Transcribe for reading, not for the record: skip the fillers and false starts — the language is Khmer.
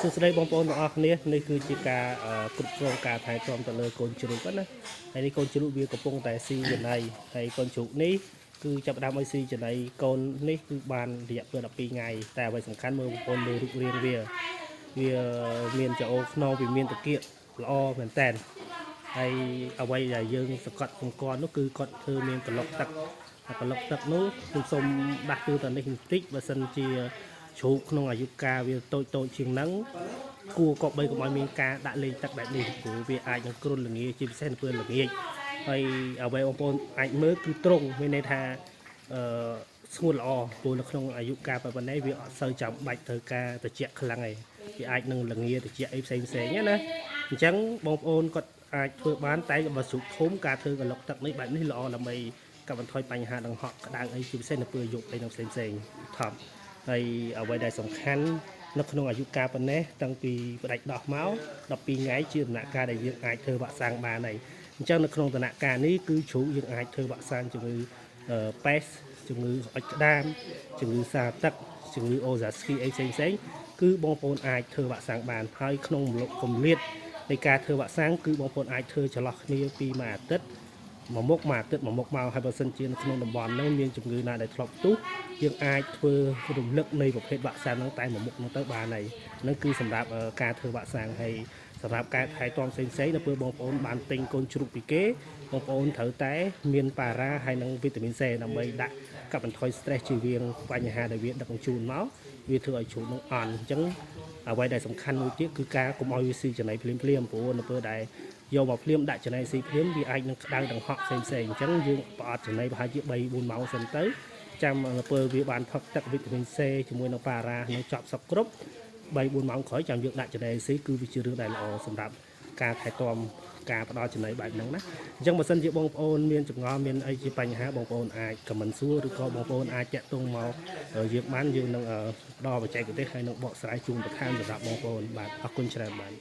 សួស្តីបងប្អូនទាំងអស់គ្នានេះគឺជាការគ្រប់គ្រងការថែទាំទៅលើកូនជ្រូកណាហើយនេះកូនជ្រូកវាកំពុងតែស៊ីចំណីហើយកូនជ្រូកនេះគឺចាប់ផ្ដើមឲ្យស៊ីចំណីកូននេះគឺបានរយៈពេល12ថ្ងៃតែអ្វីសំខាន់មើលបងប្អូនមើលរូបរាងវាមានចោលខ្នងវាមានតាគៀកល្អមែនតើហើយអ្វីដែលយើងសង្កត់សម្គាល់នោះគឺគាត់ធ្វើមានកន្លុកទឹកនោះខ្ញុំសូមដាស់តឿនទៅនេះបន្តិចបើសិនជាជ្រូកក្នុងអាយុកាលវាតូចជាងហ្នឹងគួរក៏បីកុំឲ្យមានការដាក់លេងទឹកបែបនេះព្រោះវាអាចនឹងគ្រុនល្ងាចជាពិសេសនៅពេលល្ងាចហើយអ្វីបងប្អូនអាចមើលគឺត្រង់មានន័យថាស្ងួតល្អព្រោះនៅក្នុងអាយុកាលប៉ុណ្ណេះវាអត់សូវចាំបាច់ត្រូវការត្រជាក់ខ្លាំងឯងវាអាចនឹងល្ងាត្រជាក់អីផ្សេងណាអញ្ចឹងបងប្អូនគាត់អាចធ្វើបានតែបើជ្រូកធំការធ្វើកន្លុកទឹកនេះបែបនេះល្អដើម្បីកាត់បន្ថយបញ្ហាដង្ហក់ក្តៅអីជាពិសេសនៅពេលយប់អីនៅផ្សេងថប់ហើយអ្វីដែលសំខាន់នៅក្នុងអាយុកាលប៉ុណ្ណេះតាំងពីផ្ដាច់ដោះមក12ថ្ងៃជាដំណាក់កាលដែលយើងអាចធ្វើវ៉ាក់សាំងបានហើយអញ្ចឹងនៅក្នុងដំណាក់កាលនេះគឺជ្រូកយើងអាចធ្វើវ៉ាក់សាំងជំងឺប៉េសជំងឺអុចក្តាមជំងឺសាទឹកជំងឺអូសាស្គីអីផ្សេងគឺបងប្អូនអាចធ្វើវ៉ាក់សាំងបានហើយក្នុងគម្លាតនៃការធ្វើវ៉ាក់សាំងគឺបងប្អូនអាចធ្វើចន្លោះគ្នាពីមួយអាទិត្យមួយមុខមកហើយបើសិនជានៅក្នុងតំបន់នោះមានជំងឺណាដែលធ្លាប់ផ្ទុះយើងអាចធ្វើរំលឹកនៃប្រភេទវ៉ាក់សាំងហ្នឹងតែមួយមុខហ្នឹងទៅបានហើយហ្នឹងគឺសម្រាប់ការធ្វើវ៉ាក់សាំងហើយសម្រាប់ការថែទាំផ្សេងនៅពេលបងប្អូនបានទិញកូនជ្រូកពីគេបងប្អូនត្រូវតែមានប៉ារ៉ាហើយនិងវីតាមីន C ដើម្បីដាក់កាត់បន្ថយ stress ជាវាងបញ្ហាដែលវាដឹកជញ្ជូនមកវាធ្វើឲ្យជ្រូកនឹងអន់អញ្ចឹងអ្វីដែលសំខាន់មួយទៀតគឺការកុំឲ្យវាស៊ីចំណីភ្លាមព្រោះនៅពេលដែលយកមកភ្លាមដាក់ចំណីស៊ីភ្លាមវាអាចនឹងក្តៅដង្ហក់ផ្សេងអញ្ចឹងយើងប្រអត់ចំណីប្រហែលជា3-4ម៉ោងសិនទៅចាំនៅពេលវាបានផឹកទឹកវីតាមីន C ជាមួយនឹងប៉ារ៉ានឹងចប់សពគ្រប់3-4ម៉ោងក្រោយចាំយើងដាក់ចំណីស៊ីគឺវាជារឿងដែលល្អសម្រាប់ការថែទាំការផ្ដល់ចំណីបែបហ្នឹងណាអញ្ចឹងបើសិនជាបងប្អូនមានចម្ងល់មានអីជាបញ្ហាបងប្អូនអាចខមមិនសួរឬក៏បងប្អូនអាចតាក់ទងមកយើងបានយើងនឹងផ្ដល់បច្ចេកទេសហើយនឹងបកស្រាយជូនបន្ថែមសម្រាប់បងប្អូនបាទអរគុណច្រើនបាទ